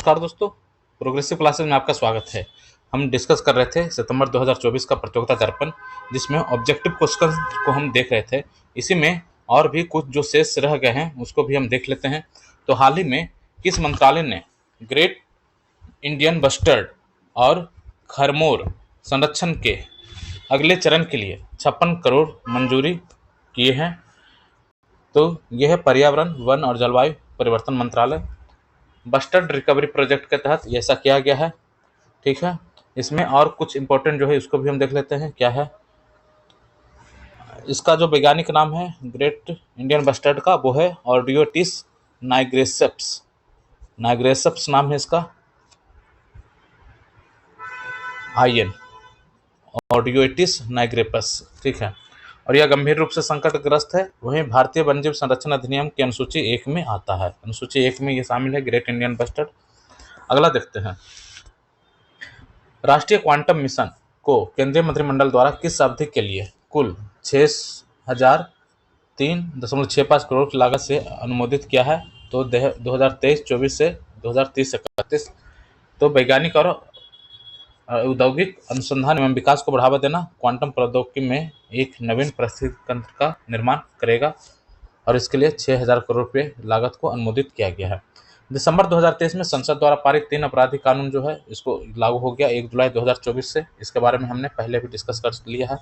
नमस्कार दोस्तों, progressive classes में आपका स्वागत है। हम डिस्कस कर रहे थे सितंबर 2024 का प्रतियोगिता दर्पण, जिसमें ऑब्जेक्टिव क्वेश्चन को हम देख रहे थे। इसी में और भी कुछ जो शेष रह गए हैं उसको भी हम देख लेते हैं। तो हाल ही में किस मंत्रालय ने ग्रेट इंडियन बस्टर्ड और खरमोर संरक्षण के अगले चरण के लिए 56 करोड़ मंजूरी किए हैं? तो यह है पर्यावरण, वन और जलवायु परिवर्तन मंत्रालय। बस्टर्ड रिकवरी प्रोजेक्ट के तहत ये ऐसा किया गया है। ठीक है, इसमें और कुछ इंपॉर्टेंट जो है इसको भी हम देख लेते हैं क्या है। इसका जो वैज्ञानिक नाम है ग्रेट इंडियन बस्टर्ड का, वो है ऑर्डियोटिस नाइग्रेसेप्स। नाइग्रेसेप्स नाम है इसका, IN ऑर्डियोटिस नाइग्रेपस। ठीक है, और यह गंभीर रूप से संकटग्रस्त है। वहीं भारतीय वन्यजीव संरक्षण अधिनियम की अनुसूची 1 में आता है। अनुसूची 1 में ये शामिल है ग्रेट इंडियन बस्टर्ड। अगला देखते हैं, राष्ट्रीय क्वांटम मिशन को केंद्रीय मंत्रिमंडल द्वारा किस अवधि के लिए कुल 6,003.65 करोड़ की लागत से अनुमोदित किया है? तो 2023-24 से 2030-31। तो वैज्ञानिक और औद्योगिक अनुसंधान एवं विकास को बढ़ावा देना, क्वांटम प्रौद्योगिकी में एक नवीन पारिस्थितिकी तंत्र का निर्माण करेगा, और इसके लिए 6,000 करोड़ रुपये लागत को अनुमोदित किया गया है। दिसंबर 2023 में संसद द्वारा पारित 3 आपराधिक कानून जो है इसको लागू हो गया 1 जुलाई 2024 से। इसके बारे में हमने पहले भी डिस्कस कर लिया है।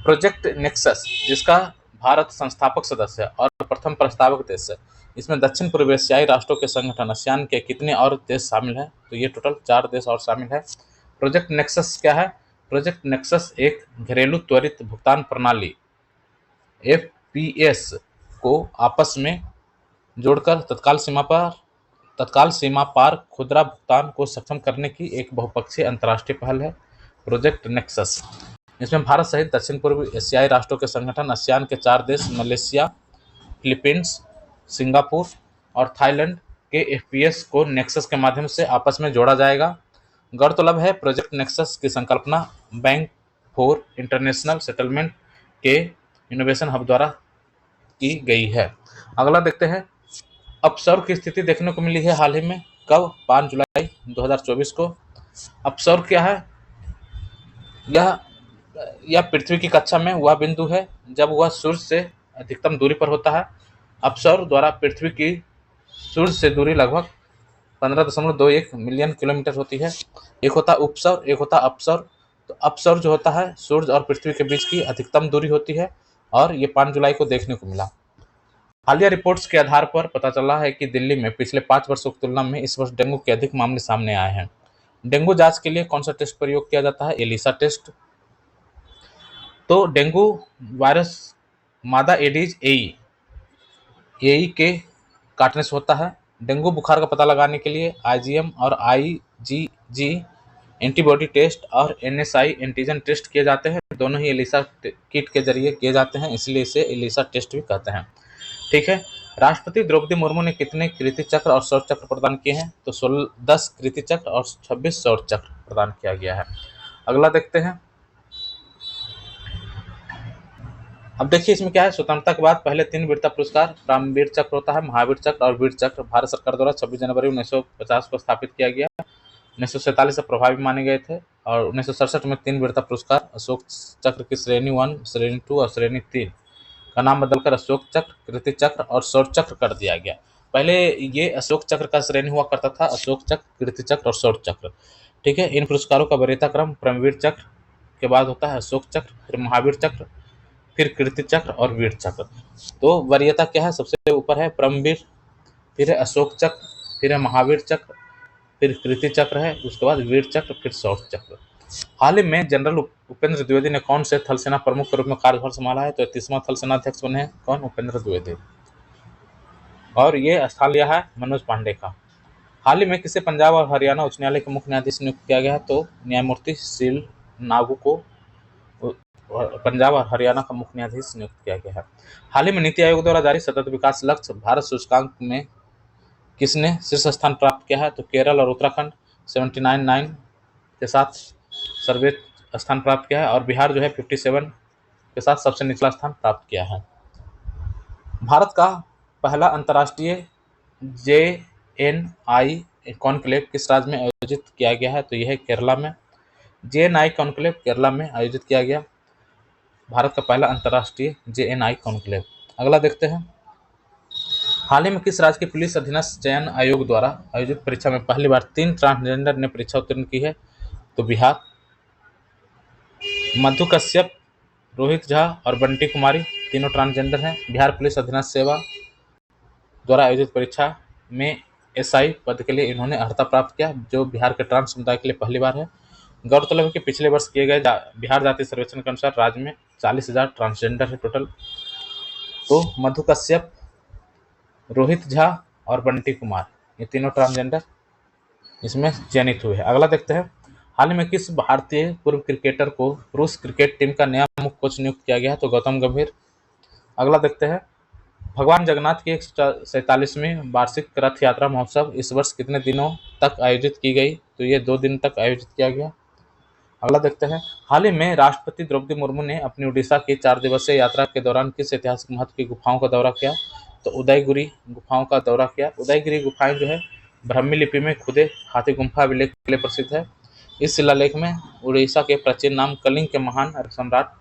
प्रोजेक्ट नेक्सस, जिसका भारत संस्थापक सदस्य है और प्रथम प्रस्तावक देश है, इसमें दक्षिण पूर्व एशियाई राष्ट्रों के संगठन आसियान के कितने और देश शामिल हैं? तो ये टोटल 4 देश और शामिल है। प्रोजेक्ट नेक्सस क्या है? प्रोजेक्ट नेक्सस एक घरेलू त्वरित भुगतान प्रणाली FPS को आपस में जोड़कर तत्काल सीमा पार खुदरा भुगतान को सक्षम करने की एक बहुपक्षीय अंतर्राष्ट्रीय पहल है प्रोजेक्ट नेक्सस। इसमें भारत सहित दक्षिण पूर्व एशियाई राष्ट्रों के संगठन आसियान के 4 देश मलेशिया, फिलीपींस, सिंगापुर और थाईलैंड के FPS को नेक्सस के माध्यम से आपस में जोड़ा जाएगा। गौरतलब है प्रोजेक्ट नेक्सस की संकल्पना बैंक फॉर इंटरनेशनल सेटलमेंट के इनोवेशन हब द्वारा की गई है। अगला देखते हैं, अपसौर की स्थिति देखने को मिली है हाल ही में। कब? 5 जुलाई 2024 को। अपसौर क्या है? यह पृथ्वी की कक्षा में वह बिंदु है जब वह सूर्य से अधिकतम दूरी पर होता है। अपसौर द्वारा पृथ्वी की सूर्य से दूरी लगभग 15.21 मिलियन किलोमीटर होती है। एक होता उपसौर, एक होता अपसौर। तो अपसौर जो होता है सूर्य और पृथ्वी के बीच की अधिकतम दूरी होती है, और ये 5 जुलाई को देखने को मिला। हालिया रिपोर्ट्स के आधार पर पता चला है कि दिल्ली में पिछले 5 वर्षों की तुलना में इस वर्ष डेंगू के अधिक मामले सामने आए हैं। डेंगू जांच के लिए कौन सा टेस्ट प्रयोग किया जाता है? ELISA test. तो डेंगू वायरस मादा एडीज एई के काटने से होता है। डेंगू बुखार का पता लगाने के लिए IgM और IgG एंटीबॉडी टेस्ट और NSI एंटीजन टेस्ट किए जाते हैं। दोनों ही एलिसा किट के जरिए किए जाते हैं, इसलिए इसे एलिसा टेस्ट भी कहते हैं। ठीक है, राष्ट्रपति द्रौपदी मुर्मू ने कितने कीर्ति चक्र और शौर्य चक्र प्रदान किए हैं? तो 10 कीर्ति चक्र और 26 शौर्य चक्र प्रदान किया गया है। अगला देखते हैं, अब देखिए इसमें क्या है। स्वतंत्रता के बाद पहले 3 वीरता पुरस्कार रामवीर चक्र होता है, महावीर चक्र और वीर चक्र भारत सरकार द्वारा 26 जनवरी 1950 को स्थापित किया गया। 1947 से प्रभावी माने गए थे, और 1967 में 3 वीरता पुरस्कार अशोक चक्र की श्रेणी 1, श्रेणी 2 और श्रेणी 3 का नाम बदलकर अशोक चक्र, कीर्ति चक्र और शौर्य चक्र कर दिया गया। पहले ये अशोक चक्र का श्रेणी हुआ करता था, अशोक चक्र, कीर्ति चक्र और शौर्य चक्र। ठीक है, इन पुरस्कारों का वरीयता क्रम परमवीर चक्र के बाद होता है अशोक चक्र, फिर महावीर चक्र, फिर कीर्ति चक्र और वीर चक्र। तो वरीयता क्या है? सबसे ऊपर है परमवीर, फिर है अशोक चक्र, फिर है महावीर चक्र, फिर कीर्ति चक्र है, उसके बाद वीर चक्र, फिर शौर्य चक्र। हाल ही में जनरल उपेंद्र द्विवेदी ने कौन से थल सेना प्रमुख के रूप में कार्यभार संभाला है? तो 31वां थल सेना अध्यक्ष बने हैं कौन? उपेंद्र द्विवेदी। और ये स्थान लिया है मनोज पांडे का। हाल ही में किसे पंजाब और हरियाणा उच्च न्यायालय के मुख्य न्यायाधीश नियुक्त किया गया है? तो न्यायमूर्ति सील नागू को पंजाब और हरियाणा का मुख्य न्यायाधीश नियुक्त किया गया है। हाल ही में नीति आयोग द्वारा जारी सतत विकास लक्ष्य भारत सूचकांक में किसने शीर्ष स्थान प्राप्त किया है? तो केरल और उत्तराखंड 79 के साथ सर्वोच्च स्थान प्राप्त किया है, और बिहार जो है 57 के साथ सबसे निचला स्थान प्राप्त किया है। भारत का पहला अंतर्राष्ट्रीय JNIS कॉन्क्लेव किस राज्य में आयोजित किया गया है? तो यह है केरला में। JNI कॉन्क्लेव केरला में आयोजित किया गया, भारत का पहला अंतर्राष्ट्रीय JNI कॉन्क्लेव। अगला देखते हैं, हाल ही में किस राज्य के पुलिस अधीनस्थ चयन आयोग द्वारा आयोजित परीक्षा में पहली बार 3 ट्रांसजेंडर ने परीक्षा उत्तीर्ण की है? तो बिहार। मधु कश्यप, रोहित झा और बंटी कुमारी तीनों ट्रांसजेंडर हैं। बिहार पुलिस अधीनस्थ सेवा द्वारा आयोजित परीक्षा में SI पद के लिए इन्होंने अर्हता प्राप्त किया, जो बिहार के ट्रांस समुदाय के लिए पहली बार है। गौरतलब है कि पिछले वर्ष किए गए बिहार जाति सर्वेक्षण के अनुसार राज्य में 40,000 ट्रांसजेंडर है टोटल। तो मधु कश्यप, रोहित झा और बंटी कुमार ये तीनों ट्रांसजेंडर इसमें चयनित हुए हैं। अगला देखते हैं, हाल ही में किस भारतीय पूर्व क्रिकेटर को पुरुष क्रिकेट टीम का नया मुख्य कोच नियुक्त किया गया है? तो गौतम गंभीर। अगला देखते हैं, भगवान जगन्नाथ की 147वीं वार्षिक रथ यात्रा महोत्सव इस वर्ष कितने दिनों तक आयोजित की गई? तो ये 2 दिन तक आयोजित किया गया। अगला देखते हैं, हाल ही में राष्ट्रपति द्रौपदी मुर्मू ने अपनी उड़ीसा की 4 दिवसीय यात्रा के दौरान किस ऐतिहासिक महत्व की गुफाओं का दौरा किया? तो उदयगिरी गुफाओं का दौरा किया। उदयगिरी गुफाएं जो है ब्राह्मी लिपि में खुदे हाथी गुम्फा अभिलेख के लिए प्रसिद्ध है। इस शिलालेख में उड़ीसा के प्राचीन नाम कलिंग के महान सम्राट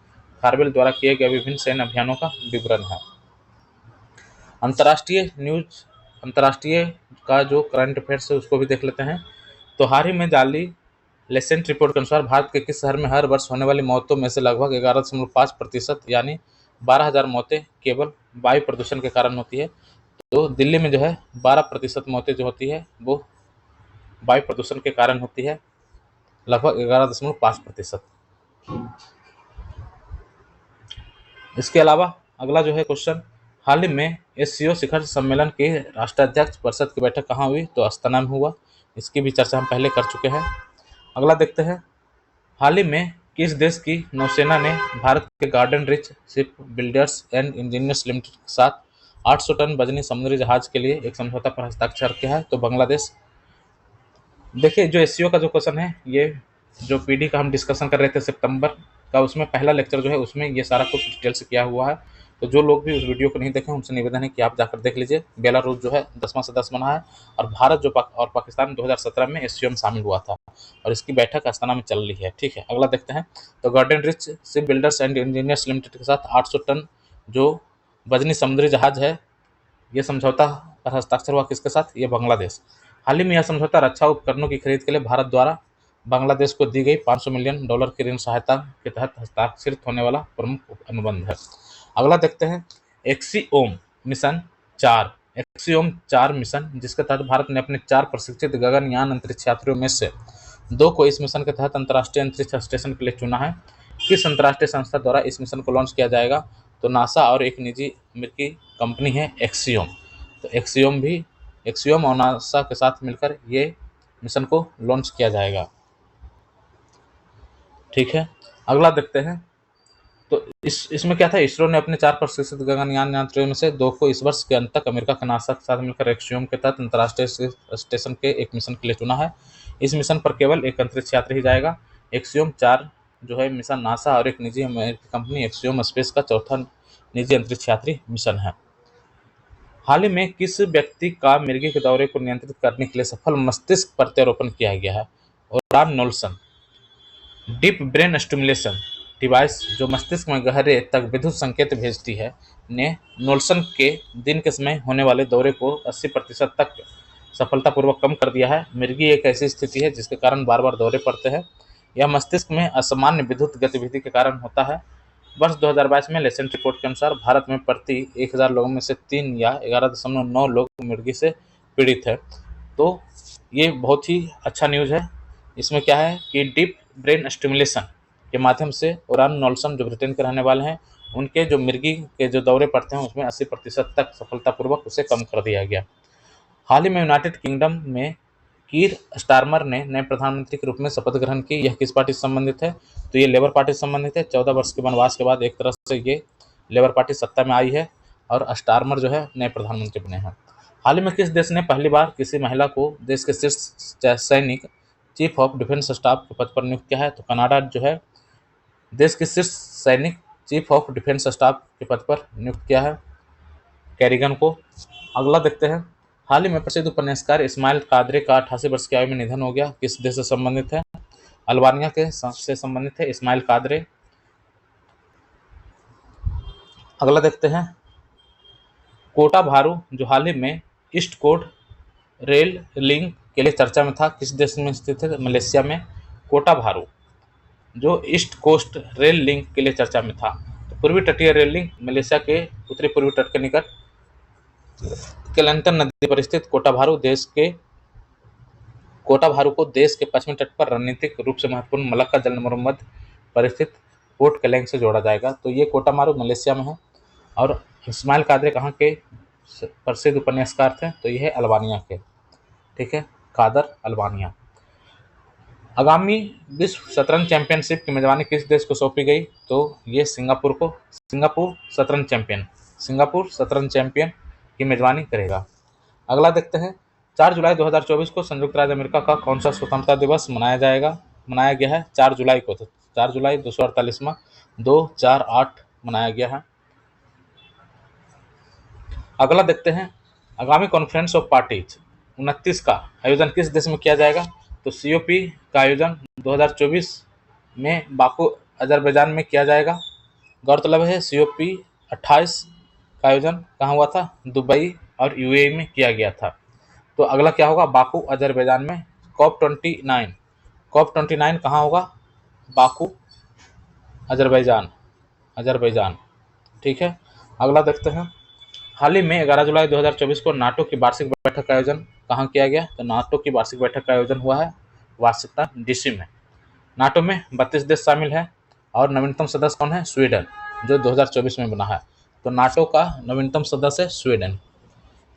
खारवेल द्वारा किए गए विभिन्न सैन्य अभियानों का विवरण है। अंतर्राष्ट्रीय न्यूज, अंतर्राष्ट्रीय का जो करंट अफेयर्स है उसको भी देख लेते हैं। तो हाल ही में जाली लेसेंट रिपोर्ट के अनुसार भारत के किस शहर में हर वर्ष होने वाली मौतों में से लगभग 11.5% यानी 12,000 मौतें केवल वायु प्रदूषण के कारण होती है? तो दिल्ली में जो है 12% मौतें जो होती है वो वायु प्रदूषण के कारण होती है, लगभग 11.5%। इसके अलावा अगला जो है क्वेश्चन, हाल ही में SCO शिखर सम्मेलन के राष्ट्राध्यक्ष परिषद की बैठक कहाँ हुई? तो अस्थाना में हुआ। इसकी भी चर्चा हम पहले कर चुके हैं। अगला देखते हैं, हाल ही में किस देश की नौसेना ने भारत के garden rich ship builders and engineers limited के साथ 800 टन वजनी समुद्री जहाज के लिए एक समझौता पर हस्ताक्षर किया है? तो बांग्लादेश। देखिए, जो SCO का जो क्वेश्चन है, ये जो PD का हम डिस्कशन कर रहे थे सितंबर का, उसमें पहला लेक्चर जो है उसमें ये सारा कुछ डिटेल से किया हुआ है। तो जो लोग भी उस वीडियो को नहीं देखे उनसे निवेदन है कि आप जाकर देख लीजिए। बेलारूस जो है 10वां सदस्य बना है और भारत जो और पाकिस्तान 2017 में SCO में शामिल हुआ था और इसकी बैठक अस्थाना में चल रही है। ठीक है, अगला देखते हैं, तो garden rich ship builders and engineers limited के साथ 800 टन जो वजनी समुद्री जहाज है, ये समझौता पर हस्ताक्षर हुआ किसके साथ? ये बांग्लादेश। हाल ही में यह समझौता रक्षा उपकरणों की खरीद के लिए भारत द्वारा बांग्लादेश को दी गई $500 मिलियन की ऋण सहायता के तहत हस्ताक्षरित होने वाला प्रमुख अनुबंध है। अगला देखते हैं, एक्सियोम मिशन 4 एक्सियोम 4 मिशन, जिसके तहत भारत ने अपने 4 प्रशिक्षित गगनयान अंतरिक्ष यात्रियों में से 2 को इस मिशन के तहत अंतर्राष्ट्रीय अंतरिक्ष स्टेशन के लिए चुना है। किस अंतर्राष्ट्रीय संस्था द्वारा इस मिशन को लॉन्च किया जाएगा? तो नासा और एक निजी अमेरिकी कंपनी है एक्सियोम। तो एक्सियोम और नासा के साथ मिलकर ये मिशन को लॉन्च किया जाएगा। ठीक है, अगला देखते हैं, तो इसमें क्या था, इसरो ने अपने 4 प्रशिक्षित गगनयान यात्रियों में से 2 को इस वर्ष के अंत तक अमेरिका के नासा के साथ मिलकर एक्सियोम के तहत अंतर्राष्ट्रीय स्टेशन के एक मिशन के लिए चुना है। इस मिशन पर केवल एक अंतरिक्ष यात्री ही जाएगा। एक्सियोम 4 जो है मिशन नासा और एक निजी अमेरिकी कंपनी एक्सियोम स्पेस का चौथा निजी अंतरिक्ष यात्री मिशन है। हाल ही में किस व्यक्ति का मिर्गी के दौरे को नियंत्रित करने के लिए सफल मस्तिष्क प्रत्यारोपण किया गया है? Oran Knowlson deep brain stimulation device, जो मस्तिष्क में गहरे तक विद्युत संकेत भेजती है, ने नोल्सन के दिन के समय होने वाले दौरे को 80% तक सफलतापूर्वक कम कर दिया है। मिर्गी एक ऐसी स्थिति है जिसके कारण बार बार दौरे पड़ते हैं। यह मस्तिष्क में असामान्य विद्युत गतिविधि के कारण होता है। वर्ष 2022 में लेसेंट रिपोर्ट के अनुसार भारत में प्रति 1000 लोगों में से 3 या 11.9 लोग मिर्गी से पीड़ित है। तो ये बहुत ही अच्छा न्यूज़ है। इसमें क्या है कि डीप ब्रेन स्टिमुलेशन के माध्यम से ओरान नोल्सन जो ब्रिटेन के रहने वाले हैं, उनके जो मिर्गी के जो दौरे पड़ते हैं उसमें 80% तक सफलतापूर्वक उसे कम कर दिया गया। हाल ही में यूनाइटेड किंगडम में कीर स्टारमर ने नए प्रधानमंत्री के रूप में शपथ ग्रहण की। यह किस पार्टी से संबंधित है? तो ये लेबर पार्टी से संबंधित है। 14 वर्ष के वनवास के बाद एक तरह से ये लेबर पार्टी सत्ता में आई है और स्टारमर जो है नए प्रधानमंत्री बने हैं। हाल ही में किस देश ने पहली बार किसी महिला को देश के शीर्ष सैनिक चीफ ऑफ डिफेंस स्टाफ के पद पर नियुक्त किया है? तो कनाडा जो है देश के शीर्ष सैनिक चीफ ऑफ डिफेंस स्टाफ के पद पर नियुक्त किया है कैरिगन को। अगला देखते हैं, हाल ही में प्रसिद्ध उपन्यासकार इस्माइल कादरी का 88 वर्ष की आयु में निधन हो गया। किस देश से संबंधित है? अल्बानिया के से संबंधित है इस्माइल कादरी। अगला देखते हैं, कोटा भारू जो हाल ही में ईस्ट कोस्ट रेल लिंक के लिए चर्चा में था, किस देश में स्थित है? मलेशिया में। कोटा भारू जो ईस्ट कोस्ट रेल लिंक के लिए चर्चा में था, तो पूर्वी तटीय रेल लिंक मलेशिया के उत्तरी पूर्वी तट के निकट केलंतन नदी पर स्थित कोटा भारू को देश के पश्चिमी तट पर रणनीतिक रूप से महत्वपूर्ण मलक्का जलमर्मद पर स्थित पोर्ट केलंग से जोड़ा जाएगा। तो ये कोटा भारू मलेशिया में है। और इस्माइल कादरी कहाँ के प्रसिद्ध उपन्यासकार थे? तो ये है अल्बानिया के। ठीक है, कादर, अल्बानिया। आगामी विश्व शतरंज चैंपियनशिप की मेजबानी किस देश को सौंपी गई? तो ये सिंगापुर शतरंज चैंपियन की मेजबानी करेगा। अगला देखते हैं, 4 जुलाई 2024 को संयुक्त राज्य अमेरिका का कौन सा स्वतंत्रता दिवस मनाया गया है? 4 जुलाई को। तो 4 जुलाई 248वां 248 मनाया गया है। अगला देखते हैं, आगामी कॉन्फ्रेंस ऑफ पार्टीज 29 का आयोजन किस देश में किया जाएगा? तो COP का आयोजन 2024 में बाकू अजरबैजान में किया जाएगा। गौरतलब है COP 28 का आयोजन कहाँ हुआ था? दुबई और UAE में किया गया था। तो अगला क्या होगा? बाकू अजरबैजान में। COP 29 कहाँ होगा? Baku Azerbaijan. ठीक है, अगला देखते हैं, हाल ही में 11 जुलाई 2024 को नाटो की वार्षिक बैठक का आयोजन कहाँ किया गया? तो नाटो की वार्षिक बैठक का आयोजन हुआ है वाशिंगटन DC में। नाटो में 32 देश शामिल है और नवीनतम सदस्य कौन है? स्वीडन, जो 2024 में बना है। तो नाटो का नवीनतम सदस्य है स्वीडन।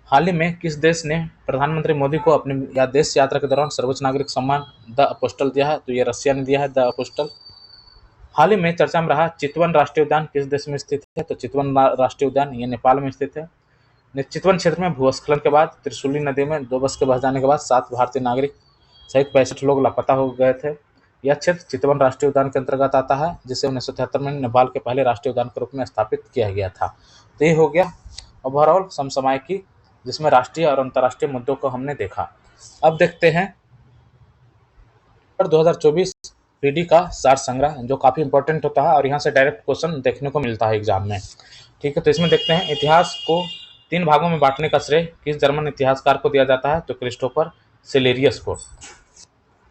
हाल ही में किस देश ने प्रधानमंत्री मोदी को अपनी देश यात्रा के दौरान सर्वोच्च नागरिक सम्मान द अपोस्टल दिया है? तो ये रशिया ने दिया है, द अपोस्टल। हाल ही में चर्चा में रहा चितवन राष्ट्रीय उद्यान किस देश में स्थित है? तो चितवन राष्ट्रीय उद्यान ये नेपाल में स्थित है। चितवन क्षेत्र में भूस्खलन के बाद त्रिशूली नदी में 2 बस के बह जाने के बाद 7 भारतीय नागरिक सहित 65 लोग लापता हो गए थे। यह क्षेत्र चितवन राष्ट्रीय उद्यान के अंतर्गत आता है, जिसे 1973 में नेपाल के पहले राष्ट्रीय उद्यान के रूप में स्थापित किया गया था। तो ये हो गया ओवरऑल समसामयिकी, जिसमें राष्ट्रीय और अंतर्राष्ट्रीय मुद्दों को हमने देखा। अब देखते हैं 2024 PD का सार संग्रह, जो काफ़ी इंपॉर्टेंट होता है और यहाँ से डायरेक्ट क्वेश्चन देखने को मिलता है एग्जाम में। ठीक है, तो इसमें देखते हैं, इतिहास को 3 भागों में बांटने का श्रेय किस जर्मन इतिहासकार को दिया जाता है? तो क्रिस्टोफर सिलेरियस को।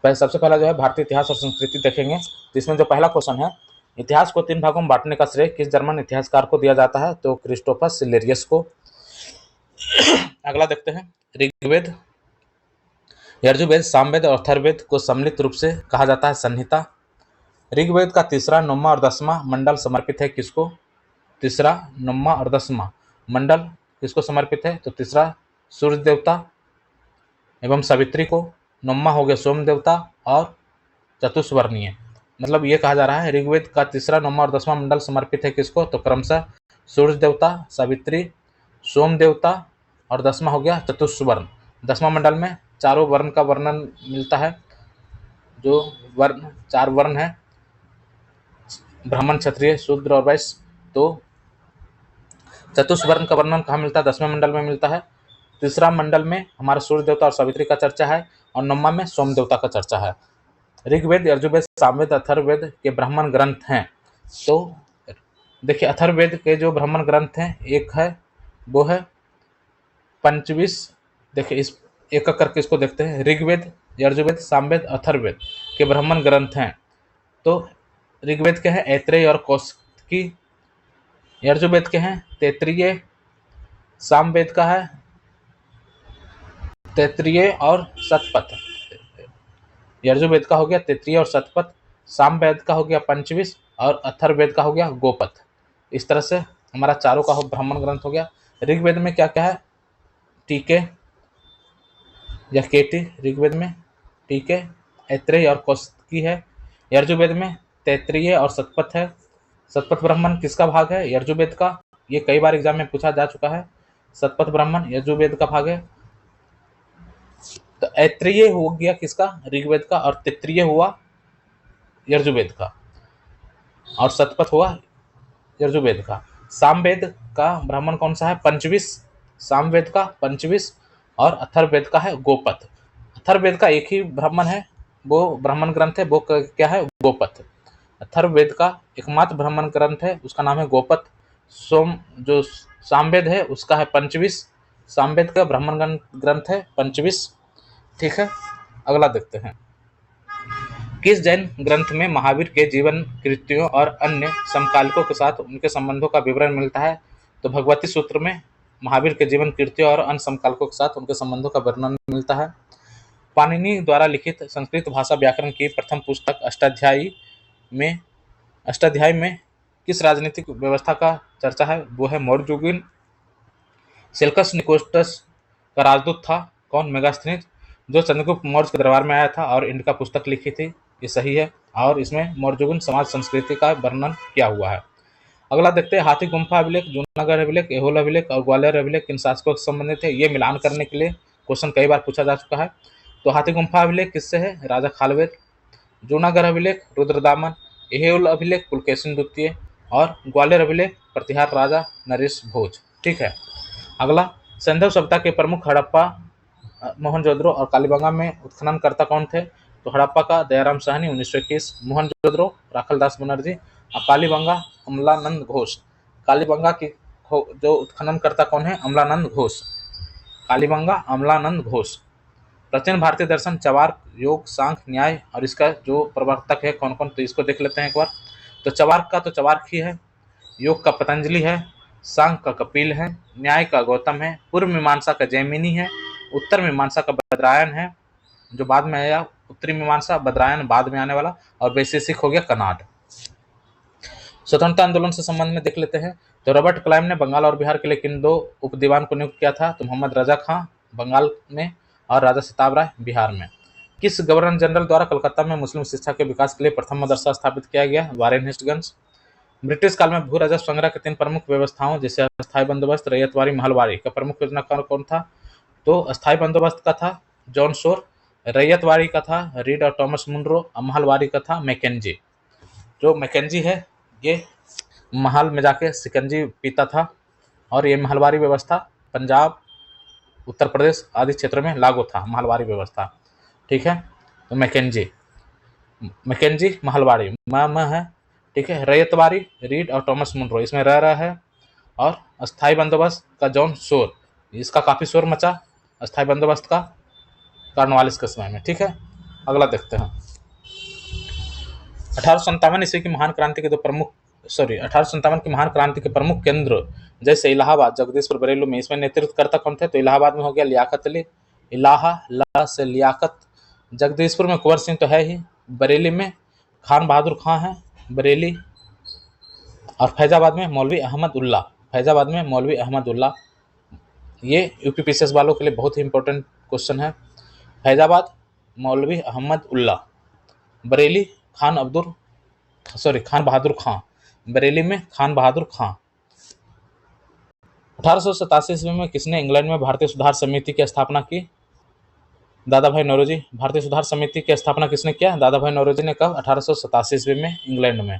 सबसे पहला जो है भारतीय इतिहास और संस्कृति देखेंगे। तो इसमें जो पहला क्वेश्चन है, इतिहास को 3 भागों में बांटने का श्रेय किस जर्मन इतिहासकार को दिया जाता है? तो क्रिस्टोफर सिलेरियस को। अगला देखते हैं, ऋग्वेद, यजुर्वेद, सामवेद और अथर्ववेद को सम्मिलित रूप से कहा जाता है संहिता। ऋग्वेद का 3रा, 9वां और 10वां मंडल समर्पित है किसको? 3रा, 9वां और 10वां मंडल किसको समर्पित है? तो 3रा सूर्य देवता एवं सावित्री को, 9वां हो गया सोम देवता और चतुष्वर्णीय। मतलब ये कहा जा रहा है ऋग्वेद का 3रा, 9वां और 10वां मंडल समर्पित है किसको? तो क्रमशः सूर्य देवता, सावित्री, सोम देवता और 10वां हो गया चतुष्वर्ण। 10वां मंडल में चारों वर्ण का वर्णन मिलता है, जो वर्ण 4 वर्ण है, ब्राह्मण, क्षत्रिय, शूद्र और वैश्य। तो चतुष्वर्ण का वर्णन कहाँ मिलता है? 10वें मंडल में मिलता है। 3रा मंडल में हमारा सूर्य देवता और सावित्री का चर्चा है और 9वां में सोम देवता का चर्चा है। ऋग्वेद, यजुर्वेद, सामवेद, अथर्ववेद के ब्राह्मण ग्रंथ हैं। तो देखिए, अथर्ववेद के जो ब्राह्मण ग्रंथ हैं, एक है वो है पंचविश। देखिए, इस एक करके इसको देखते हैं। ऋग्वेद, यजुर्वेद, सामवेद, अथर्ववेद के ब्राह्मण ग्रंथ हैं। तो ऋग्वेद के हैं ऐत्रेय और कौशिकी, यजुर्वेद के हैं तैत्तिरीय, सामवेद का है तैत्तिरीय और शतपथ। यजुर्वेद का हो गया तैत्तिरीय और शतपथ, सामवेद का हो गया पंचविश और अथर्ववेद का हो गया गोपथ। इस तरह से हमारा चारों का ब्राह्मण ग्रंथ हो गया। ऋग्वेद में क्या क्या है? टीके या केटी, ऋग्वेद में टीके, ऐत्रेय और कौशिकी है। यजुर्वेद में तैत्तिरीय और शतपथ है। शतपथ ब्राह्मण किसका भाग है? यजुर्वेद का। ये कई बार एग्जाम में पूछा जा चुका है। शतपथ ब्राह्मण यजुर्वेद का भाग है। तो ऐत्रेय हो गया किसका? ऋग्वेद का। और तैत्तिरीय हुआ यजुर्वेद का और शतपथ हुआ यजुर्वेद का। सामवेद का ब्राह्मण कौन सा है? पंचविश, सामवेद का पंचविश और अथर्ववेद का है गोपथ। अथर्ववेद का एक ही ब्राह्मण है, वो ब्राह्मण ग्रंथ है, वो क्या है, गोपथ। अथर्ववेद का एकमात्र ब्राह्मण ग्रंथ है, उसका नाम है गोपथ। सोम जो सामवेद है उसका है पंचविश। सामवेद का ब्राह्मण ग्रंथ है पंचविश। ठीक है, अगला देखते हैं। किस जैन ग्रंथ में महावीर के जीवन कृत्यों और अन्य समकालिकों के साथ उनके संबंधों का विवरण मिलता है? तो भगवती सूत्र में महावीर के जीवन कृत्यों और अन्य समकालिकों के साथ उनके संबंधों का वर्णन मिलता है। पाणिनि द्वारा लिखित संस्कृत भाषा व्याकरण की प्रथम पुस्तक अष्टाध्यायी में किस राजनीतिक व्यवस्था का चर्चा है? वो है मौर्ययुगीन। सेल्कस निकोस्टस का राजदूत था कौन? मेगास्थनीज, जो चंद्रगुप्त मौर्य के दरबार में आया था और इनका पुस्तक लिखी थी। ये सही है, और इसमें मौर्ययुगीन समाज संस्कृति का वर्णन किया हुआ है। अगला देखते हैं, हाथी गुम्फा अभिलेख, जूनागढ़ अभिलेख, ऐहोल अभिलेख और ग्वालियर अभिलेख किन शासकों से संबंधित है? ये मिलान करने के लिए क्वेश्चन कई बार पूछा जा चुका है। तो हाथी गुम्फा अभिलेख किससे है? राजा खालवेद। जूनागढ़ अभिलेख रुद्रदामन, ऐहोल अभिलेख पुलकेशिन द्वितीय और ग्वालियर अभिलेख प्रतिहार राजा नरेश भोज। ठीक है, अगला, सैंधव सभ्यता के प्रमुख हड़प्पा, मोहनजोदड़ो और कालीबंगा में उत्खननकर्ता कौन थे? तो हड़प्पा का दयाराम साहनी 1921, मोहनजोदड़ो राखलदास बनर्जी और कालीबंगा अमलानंद घोष। कालीबंगा की जो उत्खननकर्ता कौन है? अमलानंद घोष। कालीबंगा अमलानंद घोष। प्राचीन भारतीय दर्शन चवार्क, योग, सांख्य, न्याय और इसका जो प्रवर्तक है कौन कौन, तो इसको देख लेते हैं एक बार। तो चवार्क का तो चवार्क ही है, योग का पतंजलि है, सांख्य का कपिल है, न्याय का गौतम है, पूर्व मीमांसा का जैमिनी है, उत्तर मीमांसा का बद्रायन है जो बाद में आया, उत्तरी मीमांसा बद्रायन बाद में आने वाला, और वैशेषिक हो गया कनाड। स्वतंत्रता आंदोलन से संबंध में देख लेते हैं। तो रॉबर्ट क्लाइव ने बंगाल और बिहार के लिए किन दो उपदीवान को नियुक्त किया था? तो मोहम्मद रजा खां बंगाल में और राजा सिताब राय बिहार में। किस गवर्नर जनरल द्वारा कलकत्ता में मुस्लिम शिक्षा के विकास के लिए प्रथम मदरसा स्थापित किया गया? Warren Hastings. ब्रिटिश काल में भू राजस्व संग्रह के तीन प्रमुख व्यवस्थाओं जैसे अस्थायी बंदोबस्त, रैयतवारी, महलवारी का प्रमुख योजनाकार कौन था? तो अस्थायी बंदोबस्त का था जॉन शोर, रैयतवारी का था रीड और टॉमस मुनरो, और महलवारी का था मैकेंजी। जो मैकेंजी है ये महल में जाके सिकंजी पीता था, और ये महलवारी व्यवस्था पंजाब, उत्तर प्रदेश आदि क्षेत्रों में लागू था महलवारी व्यवस्था। ठीक है, तो मैकेंजी महलवारी म है। ठीक है, रैयतवारी रीड और टॉमस मुनरो, इसमें रह रहा है, और अस्थायी बंदोबस्त का जॉन शोर, इसका काफ़ी शोर मचा अस्थायी बंदोबस्त का कॉर्नवालिस के समय में। ठीक है, अगला देखते हैं। 1857 ईस्वी की महान क्रांति के 1857 की महान क्रांति के प्रमुख केंद्र जैसे इलाहाबाद, जगदीशपुर, बरेली में, इसमें नेतृत्वकर्ता कौन थे? तो इलाहाबाद में हो गया लियाकत अली, ला से लियाकत। जगदीशपुर में कुंवर सिंह तो है ही, बरेली में खान बहादुर खां है बरेली, और फैजाबाद में मौलवी अहमद उल्ला। ये यूपी पीसीएस वालों के लिए बहुत ही इंपॉर्टेंट क्वेश्चन है। फैजाबाद मौलवी अहमद उल्ला, बरेली खान बहादुर खां, बरेली में खान बहादुर खां। 1887 ईस्वी में किसने इंग्लैंड में भारतीय सुधार समिति की स्थापना की? दादा भाई नौरोजी। भारतीय सुधार समिति की स्थापना किसने किया? दादा भाई नौरोजी ने। कब? 1887 ईस्वी में इंग्लैंड में।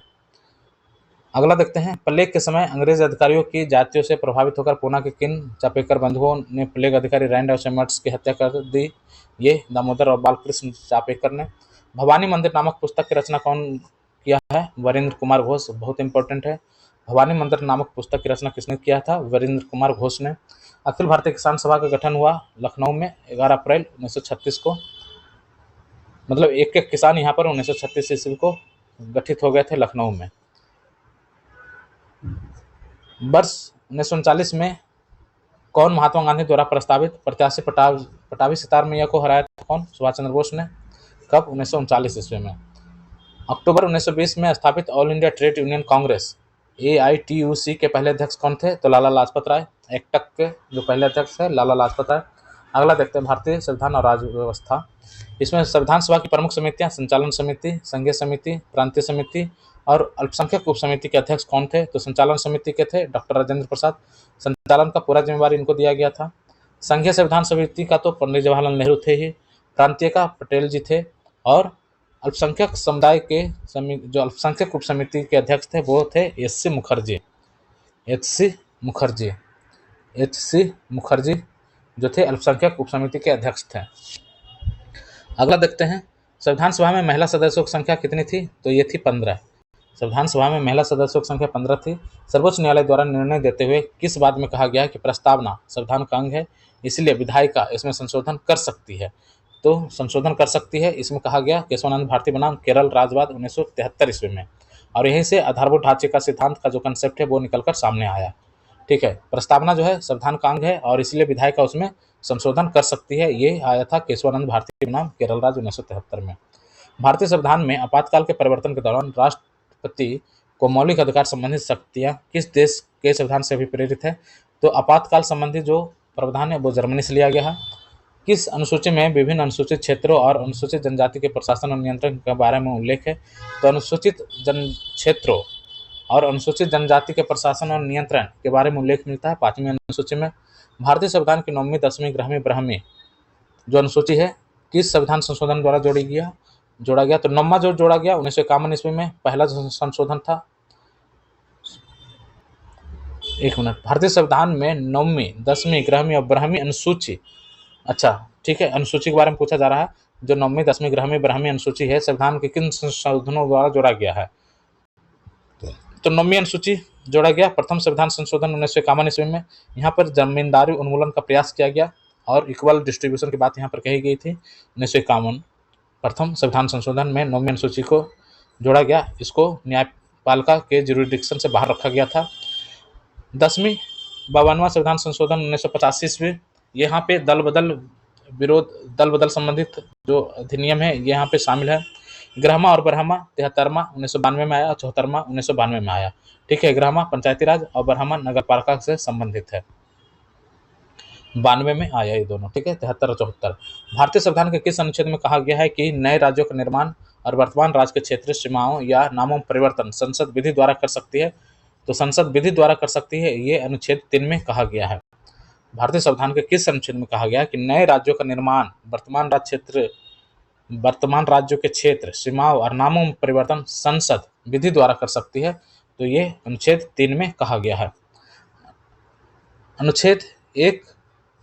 अगला देखते हैं, प्लेग के समय अंग्रेज अधिकारियों की जातियों से प्रभावित होकर पूना के किन चापेकर बंधुओं ने प्लेग अधिकारी रैंड और सेमर्ट्स की हत्या कर दी? ये दामोदर और बालकृष्ण चापेकर ने। भवानी मंदिर नामक पुस्तक की रचना कौन किया है? वरिंद्र कुमार घोष। बहुत इंपॉर्टेंट है, भवानी मंदिर नामक पुस्तक की रचना किसने किया था? वरिंद्र कुमार घोष ने। अखिल भारतीय किसान सभा का गठन हुआ लखनऊ में 11 अप्रैल 1936 को। मतलब एक किसान यहाँ पर 1936 ईस्वी को गठित हो गए थे लखनऊ में। वर्ष 1939 में कौन महात्मा गांधी द्वारा प्रस्तावित प्रत्याशी पटाभी सितार मैया को हराया था? कौन? सुभाष चंद्र बोस ने। कब? 1939 ईस्वी में। अक्टूबर 1920 में स्थापित all India trade union Congress AITUC के पहले अध्यक्ष कौन थे? तो लाला लाजपत राय। एक्टक के जो पहले अध्यक्ष है लाला लाजपत राय। अगला देखते हैं, भारतीय संविधान और राज्य व्यवस्था। इसमें संविधान सभा की प्रमुख समितियां संचालन समिति, संघीय समिति, प्रांतीय समिति और अल्पसंख्यक उप समिति के अध्यक्ष कौन थे? तो संचालन समिति के थे डॉक्टर राजेंद्र प्रसाद। संचालन का पूरा जिम्मेवारी इनको दिया गया था। संघीय संविधान समिति का तो पंडित जवाहरलाल नेहरू थे ही, प्रांतीय का पटेल जी थे, और अल्पसंख्यक समुदाय के जो अल्पसंख्यक उप समिति के अध्यक्ष थे वो थे HC मुखर्जी। जो थे अल्पसंख्यक उपसमिति के अध्यक्ष थे। अगला देखते हैं, संविधान सभा में महिला सदस्यों की संख्या कितनी थी? तो ये थी 15। संविधान सभा में महिला सदस्यों की संख्या 15 थी। सर्वोच्च न्यायालय द्वारा निर्णय देते हुए किस बात में कहा गया है कि प्रस्तावना संविधान का अंग है, इसलिए विधायिका इसमें संशोधन कर सकती है? तो संशोधन कर सकती है, इसमें कहा गया केशवानंद भारती बनाम केरल राज्यवाद 1973 ईस्वी में, और यहीं से आधारभूत ढांचे का सिद्धांत का जो कंसेप्ट है वो निकलकर सामने आया। ठीक है, प्रस्तावना जो है संविधान का अंग है और इसलिए विधायिका उसमें संशोधन कर सकती है, ये आया था केशवानंद भारती बनाम केरल राज्य 1973 में। भारतीय संविधान में आपातकाल के परिवर्तन के दौरान राष्ट्रपति को मौलिक अधिकार संबंधी शक्तियां किस देश के संविधान से अभिप्रेरित है? तो आपातकाल संबंधी जो प्रावधान है वो जर्मनी से लिया गया है। किस अनुसूची में विभिन्न अनुसूचित क्षेत्रों और अनुसूचित जनजाति के प्रशासन और नियंत्रण के बारे में उल्लेख है? तो अनुसूचित जन क्षेत्रों और अनुसूचित जनजाति के प्रशासन और नियंत्रण के बारे में उल्लेख मिलता है 5वीं अनुसूची में। भारतीय संविधान की 9वीं, 10वीं, 11वीं, 12वीं जो अनुसूची है किस संविधान संशोधन द्वारा जोड़ा गया? तो 9वां जो जोड़ा गया 1951 ईस्वी में पहला संशोधन था। एक मिनट, भारतीय संविधान में 9वीं, 10वीं, 11वीं और 12वीं अनुसूची, अच्छा ठीक है, अनुसूची के बारे में पूछा जा रहा है। जो 9वीं, 10वीं, 11वीं, 12वीं अनुसूची है संविधान के किन संशोधनों द्वारा जोड़ा गया है? तो 9वीं अनुसूची जोड़ा गया प्रथम संविधान संशोधन 1951 ईस्वी में। यहाँ पर जमींदारी उन्मूलन का प्रयास किया गया और इक्वल डिस्ट्रीब्यूशन की बात यहाँ पर कही गई थी। 1951 प्रथम संविधान संशोधन में 9वीं अनुसूची को जोड़ा गया, इसको न्यायपालिका के जुरिडिक्शन से बाहर रखा गया था। 10वीं 52वां संविधान संशोधन 1985 ईस्वी, यहाँ पे दल बदल संबंधित जो अधिनियम है ये यहाँ पे शामिल है। 11वां और 12वां 73वां 1992 में आया और 74वां 1992 में आया। ठीक है, 11वां पंचायती राज और 12वां नगरपालिका से संबंधित है, 92 में आया ये दोनों। ठीक है, 73 और 74। भारतीय संविधान के किस अनुच्छेद में कहा गया है कि नए राज्यों का निर्माण और वर्तमान राज्य के क्षेत्रीय सीमाओं या नामों में परिवर्तन संसद विधि द्वारा कर सकती है? तो संसद विधि द्वारा कर सकती है, ये अनुच्छेद 3 में कहा गया है। भारतीय संविधान के किस अनुच्छेद में कहा गया है कि नए राज्यों का निर्माण वर्तमान राज्यों के क्षेत्र, सीमाओं और नामों में परिवर्तन संसद विधि द्वारा कर सकती है? तो ये अनुच्छेद 3 में कहा गया है। अनुच्छेद 1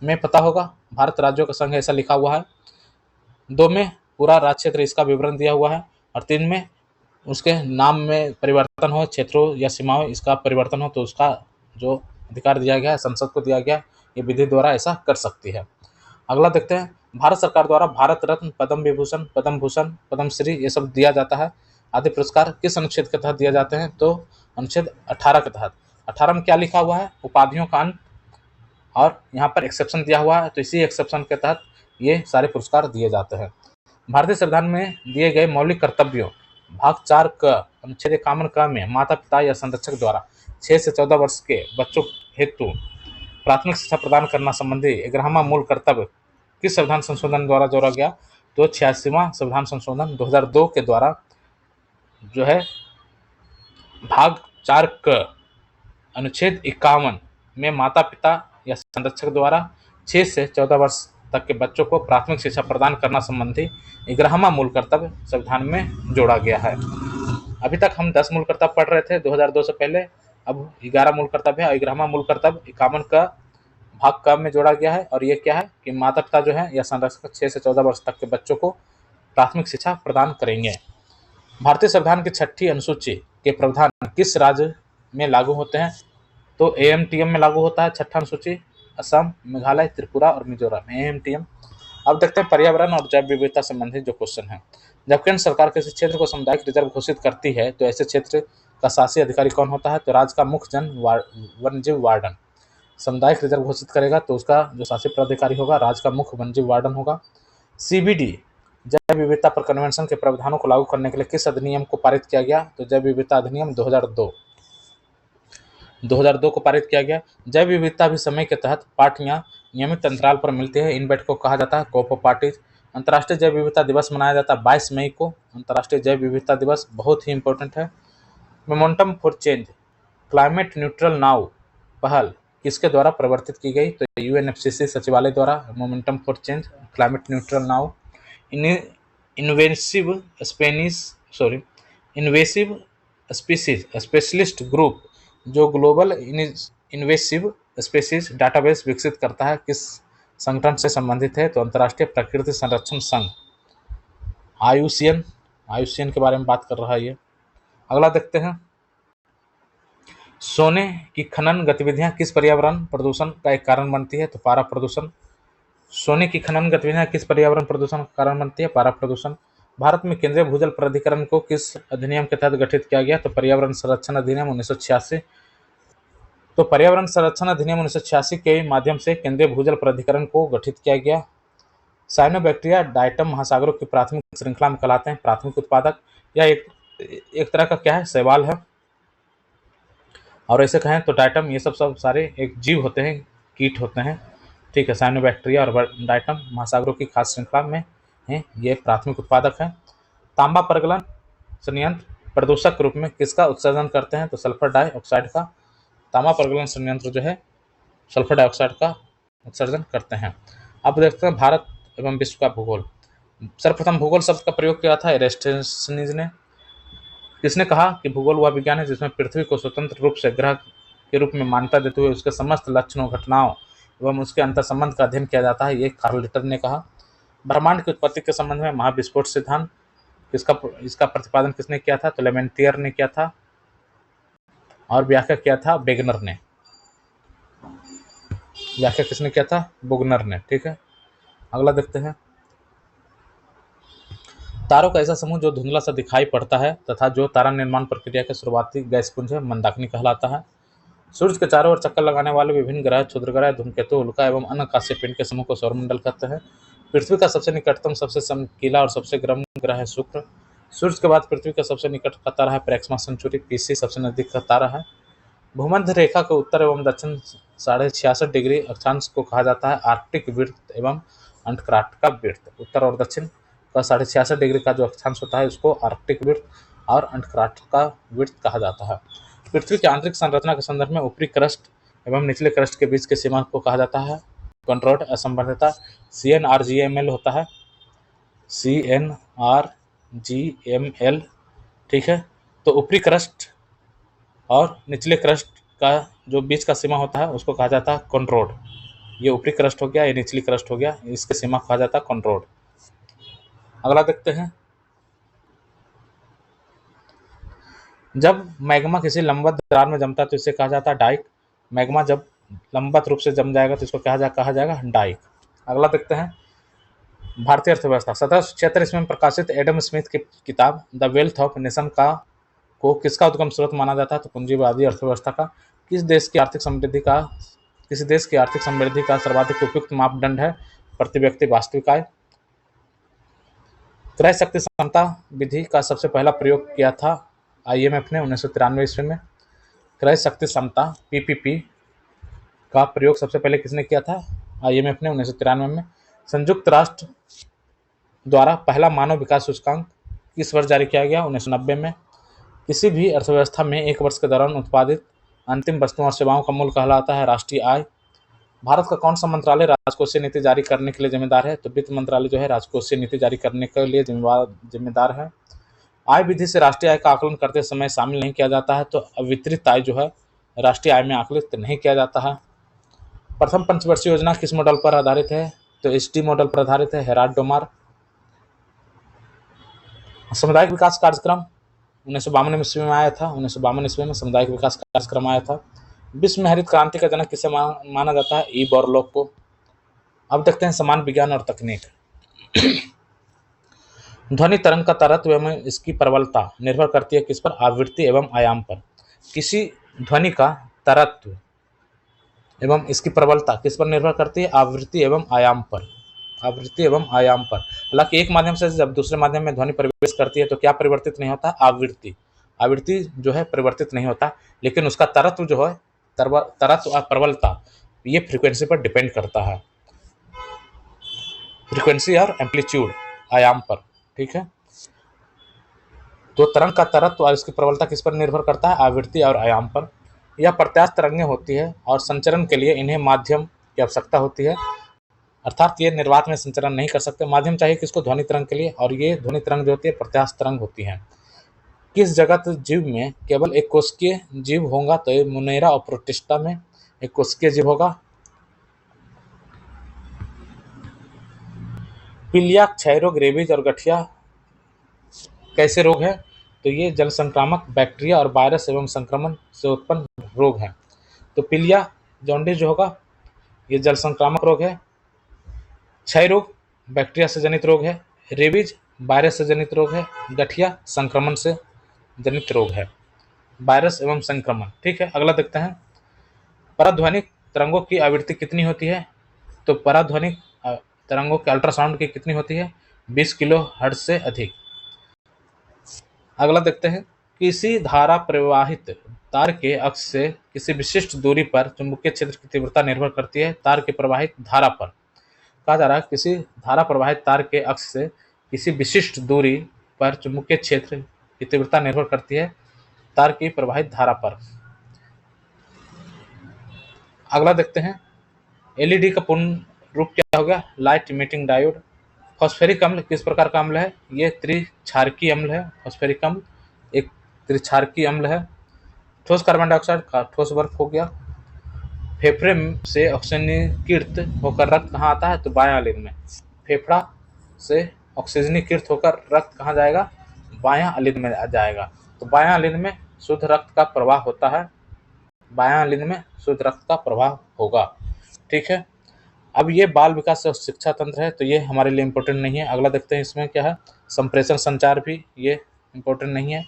में पता होगा भारत राज्यों का संघ ऐसा लिखा हुआ है। 2 में पूरा राज्य क्षेत्र इसका विवरण दिया हुआ है और 3 में उसके नाम में परिवर्तन हो, क्षेत्रों या सीमाओं इसका परिवर्तन हो तो उसका जो अधिकार दिया गया है संसद को दिया गया, ये विधि द्वारा ऐसा कर सकती है। अगला देखते हैं, भारत सरकार द्वारा भारत रत्न, पद्म विभूषण, पद्म भूषण, पद्मश्री ये सब दिया जाता है, आदि पुरस्कार किस अनुच्छेद के तहत दिया जाते हैं? तो अनुच्छेद 18 के तहत। 18 में क्या लिखा हुआ है? उपाधियों का अंत, और यहाँ पर एक्सेप्शन दिया हुआ है तो इसी एक्सेप्शन के तहत ये सारे पुरस्कार दिए जाते हैं। भारतीय संविधान में दिए गए मौलिक कर्तव्यों भाग 4 क अनुच्छेद 51 क में माता पिता या संरक्षक द्वारा 6 से 14 वर्ष के बच्चों हेतु प्राथमिक शिक्षा प्रदान करना संबंधी 11वां मूल कर्तव्य किस संविधान संशोधन द्वारा जोड़ा गया? तो 86वां संविधान संशोधन 2002 के द्वारा जो है भाग 4 क अनुच्छेद 51 में माता पिता या संरक्षक द्वारा 6 से 14 वर्ष तक के बच्चों को प्राथमिक शिक्षा प्रदान करना संबंधी 11वां मूल कर्तव्य संविधान में जोड़ा गया है। अभी तक हम 10 मूल कर्तव्य पढ़ रहे थे 2002 से पहले, अब 11 मूल कर्तव्य है और 11वां मूल कर्तव्य 51 का भाग क में जोड़ा गया है और ये क्या है कि माता पिता जो है या संरक्षक 6 से 14 वर्ष तक के बच्चों को प्राथमिक शिक्षा प्रदान करेंगे। भारतीय संविधान की 6ठी अनुसूची के प्रावधान किस राज्य में लागू होते हैं? तो AMTM में लागू होता है 6ठा अनुसूची, असम, मेघालय, त्रिपुरा और मिजोरम, AMTM। अब देखते हैं पर्यावरण और जैव विविधता संबंधित जो क्वेश्चन है। जब केंद्र सरकार किसी क्षेत्र को सामुदायिक रिजर्व घोषित करती है तो ऐसे क्षेत्र का शासी अधिकारी कौन होता है? तो राज्य का मुख्य वन्यजीव वार्डन। सामुदायिक रिजर्व घोषित करेगा तो उसका जो शासी प्राधिकारी होगा राज्य का मुख्य वन्यजीव वार्डन होगा। CBD जैव विविधता पर कन्वेंशन के प्रावधानों को लागू करने के लिए किस अधिनियम को पारित किया गया? तो जैव विविधता अधिनियम 2002 को पारित किया गया। जैव विविधता भी समय के तहत पार्टियां नियमित अंतराल पर मिलती है, इन बैठकों को कहा जाता है कोप पार्टीज। अंतर्राष्ट्रीय जैव विविधता दिवस मनाया जाता है 22 मई को, अंतर्राष्ट्रीय जैव विविधता दिवस बहुत ही इंपॉर्टेंट है। Momentum for change climate neutral now पहल किसके द्वारा प्रवर्तित की गई? तो UNFCCC सचिवालय द्वारा momentum for change climate neutral now. Invasive species specialist group जो ग्लोबल इन्वेसिव स्पीसीज डाटाबेस विकसित करता है किस संगठन से संबंधित है? तो अंतर्राष्ट्रीय प्रकृति संरक्षण संघ, आयुसीएन, आयुसीएन के बारे में बात कर रहा है ये। अगला देखते हैं, सोने की खनन गतिविधियां किस पर्यावरण प्रदूषण का एक कारण बनती है? तो पारा प्रदूषण। सोने की खनन गतिविधियां किस पर्यावरण प्रदूषण का कारण बनती है? पारा प्रदूषण। भारत में केंद्रीय भूजल प्राधिकरण को किस अधिनियम के तहत गठित किया गया? तो पर्यावरण संरक्षण अधिनियम 1986। तो पर्यावरण संरक्षण अधिनियम 1986 के माध्यम से केंद्रीय भूजल प्राधिकरण को गठित किया गया। साइनोबैक्टीरिया डायटम महासागरों की प्राथमिक श्रृंखला में कहलाते हैं प्राथमिक उत्पादक। यह एक तरह का क्या है? शैवाल है। और ऐसे कहें तो डायटम, ये सब सारे एक जीव होते हैं, कीट होते हैं, ठीक है। साइनोबैक्टीरिया और डायटम महासागरों की खास श्रृंखला में हैं, ये प्राथमिक उत्पादक हैं। तांबा परगलन संयंत्र प्रदूषक रूप में किसका उत्सर्जन करते हैं? तो सल्फर डाइऑक्साइड का। तांबा परगलन संयंत्र जो है सल्फर डाइऑक्साइड का उत्सर्जन करते हैं। अब देखते हैं भारत एवं विश्व का भूगोल। सर्वप्रथम भूगोल शब्द का प्रयोग किया था एरिस्टोथेनिस ने। किसने कहा कि भूगोल वह विज्ञान है जिसमें पृथ्वी को स्वतंत्र रूप से ग्रह के रूप में मान्यता देते हुए उसके समस्त लक्षणों, घटनाओं एवं उसके अंतर संबंध का अध्ययन किया जाता है, ये कार्ल लिटर ने कहा। ब्रह्मांड की उत्पत्ति के संबंध में महाविस्फोट सिद्धांत इसका प्रतिपादन किसने किया था? तो लेमेंटियर ने किया था और व्याख्या किया था वेगनर ने। व्याख्या किसने किया था? बोगनर ने, ठीक है। अगला देखते हैं, तारों का ऐसा समूह जो धुंधला सा दिखाई पड़ता है तथा जो तारा निर्माण प्रक्रिया के शुरुआती गैस पुंज है, मंदाकिनी कहलाता है। सूर्य के चारों ओर चक्कर लगाने वाले विभिन्न ग्रह, क्षुद्र ग्रह, धूमकेतु, उल्का एवं अन्य आकाशीय पिंड के समूह को सौरमंडल कहते हैं। पृथ्वी का सबसे निकटतम, सबसे चमकीला और सबसे गर्म ग्रह है शुक्र। सूर्य के बाद पृथ्वी का सबसे निकट का तारा है प्रेक्समा सेंचुरी पीसी, सबसे नजदीक का तारा है। भूमध्य रेखा के उत्तर एवं दक्षिण 66.5 डिग्री अक्षांश को कहा जाता है आर्कटिक वृत्त एवं अंटार्कटिका वृत्त। उत्तर और दक्षिण का 66.5 डिग्री का जो अक्षांश होता है उसको आर्कटिक वृत्त और अंटार्कटिका वृत्त कहा जाता है। पृथ्वी की आंतरिक संरचना के संदर्भ में ऊपरी क्रस्ट एवं निचले क्रस्ट के बीच के सीमा को कहा जाता है कंट्रोल्ड असंबद्धता, CNRGML होता है, CNRGML, ठीक है। तो ऊपरी क्रस्ट और निचले क्रस्ट का जो बीच का सीमा होता है उसको कहा जाता है कंट्रोल्ड। ये ऊपरी क्रस्ट हो गया, ये निचली क्रस्ट हो गया, इसके सीमा कहा जाता है कंट्रोल्ड। अगला देखते हैं, जब मैग्मा किसी लंबवत दरार में जमता है तो इसे कहा जाता है डाइक। मैग्मा जब लंबवत रूप से जम जाएगा तो इसको कहा जाएगा डाइक। अगला देखते हैं, भारतीय अर्थव्यवस्था। 1776 ईस्वी में प्रकाशित एडम स्मिथ की किताब द वेल्थ ऑफ नेशन को किसका उद्गम स्रोत माना जाता है? तो पूंजीवादी अर्थव्यवस्था का। किसी देश की आर्थिक समृद्धि का सर्वाधिक उपयुक्त मापदंड है प्रति व्यक्ति वास्तविक आय। क्रय शक्ति समता विधि का सबसे पहला प्रयोग किया था IMF ने 1993 ईस्वी में। क्रय शक्ति समता PPP का प्रयोग सबसे पहले किसने किया था? IMF ने 1993 में। संयुक्त राष्ट्र द्वारा पहला मानव विकास सूचकांक किस वर्ष जारी किया गया? 1990 में। किसी भी अर्थव्यवस्था में एक वर्ष के दौरान उत्पादित अंतिम वस्तुओं और सेवाओं का मूल्य कहलाता है राष्ट्रीय आय। भारत का कौन सा मंत्रालय राजकोषीय नीति जारी करने के लिए जिम्मेदार है? तो वित्त मंत्रालय जो है राजकोषीय नीति जारी करने के लिए जिम्मेदार है। आय विधि से राष्ट्रीय आय का आकलन करते समय शामिल नहीं किया जाता है, तो अवितरित आय जो है राष्ट्रीय आय में आकलित नहीं किया जाता है। प्रथम पंचवर्षीय योजना किस मॉडल पर आधारित है? तो HD मॉडल पर आधारित है, हेराल्ड डोमार। सामुदायिक विकास कार्यक्रम 1952 ईस्वी में आया था। 1952 ईस्वी में सामुदायिक विकास कार्यक्रम आया था। विश्व में हरित क्रांति का जनक किसे माना जाता है? ई बोरलॉग को। अब देखते हैं समान विज्ञान और तकनीक। ध्वनि तरंग का तरत्व एवं इसकी प्रबलता निर्भर करती है किस पर? आवृत्ति एवं आयाम पर। किसी ध्वनि का तरत्व एवं इसकी प्रबलता किस पर निर्भर करती है? आवृत्ति एवं आयाम पर। आवृत्ति एवं आयाम पर। हालांकि एक माध्यम से जब दूसरे माध्यम में ध्वनि प्रवेश करती है तो क्या परिवर्तित नहीं होता? आवृत्ति जो है परिवर्तित नहीं होता, लेकिन उसका तरत्व जो है, तरत्व और प्रबलता, ये फ्रीक्वेंसी पर डिपेंड करता है, फ्रीक्वेंसी और एम्पलीट्यूड, आयाम पर, ठीक है। तो तरंग का तरत्व और इसकी प्रबलता किस पर निर्भर करता है? आवृत्ति और आयाम पर। यह प्रत्यास्थ तरंगें होती है और संचरण के लिए इन्हें माध्यम की आवश्यकता होती है, अर्थात ये निर्वात में संचरण नहीं कर सकते। माध्यम चाहिए किसको? ध्वनि तरंग के लिए, और ये ध्वनि तरंग जो होती है प्रत्यास्थ तरंग होती है। किस जगत जीव में केवल एक कोशिकीय जीव होगा? तो मुनेरा और प्रोटिस्टा में एक कोशिकीय जीव होगा। पीलिया, क्षय रोग, रेबीज और गठिया कैसे रोग है? तो ये जल संक्रामक बैक्टीरिया और वायरस एवं संक्रमण से उत्पन्न रोग है। तो पीलिया जॉन्डिस जो होगा ये जल संक्रामक रोग है। क्षय रोग बैक्टीरिया से जनित रोग है। रेबीज वायरस से जनित रोग है। गठिया संक्रमण से जनित रोग है, वायरस एवं संक्रमण। ठीक है, अगला देखते हैं। पराध्वनिक तरंगों की आवृत्ति कितनी होती है? तो पराध्वनिक तरंगों के अल्ट्रासाउंड की कितनी होती है? 20 किलो हर्ट्ज से अधिक। अगला देखते हैं। किसी धारा प्रवाहित तार के अक्ष से किसी विशिष्ट दूरी पर चुंबकीय क्षेत्र की तीव्रता निर्भर करती है तार के प्रवाहित धारा पर। कहा जा रहा है किसी धारा प्रवाहित तार के अक्ष से किसी विशिष्ट दूरी पर चुंबकीय क्षेत्र की तीव्रता निर्भर करती है तार की प्रवाहित धारा पर। अगला देखते हैं। एलईडी का पूर्ण रूप क्या हो गया? Light emitting diode. फॉस्फेरिक अम्ल किस प्रकार का अम्ल है? ये त्रिक्षारकीय अम्ल है। फॉस्फेरिक अम्ल एक त्रिक्षारकीय अम्ल है। ठोस कार्बन डाइऑक्साइड का ठोस बर्फ हो गया। फेफड़े से ऑक्सीजनीकृत होकर रक्त कहाँ आता है? तो बायां लिंग में। फेफड़ा से ऑक्सीजनीकृत होकर रक्त कहाँ जाएगा? बायां लिंग में जाएगा। तो बायां लिंग में शुद्ध रक्त का प्रवाह होता है। बायां लिंग में शुद्ध रक्त का प्रवाह होगा। ठीक है, अब ये बाल विकास और शिक्षा तंत्र है तो ये हमारे लिए इम्पोर्टेंट नहीं है। अगला देखते हैं इसमें क्या है। संप्रेषण संचार भी ये इम्पोर्टेंट नहीं है।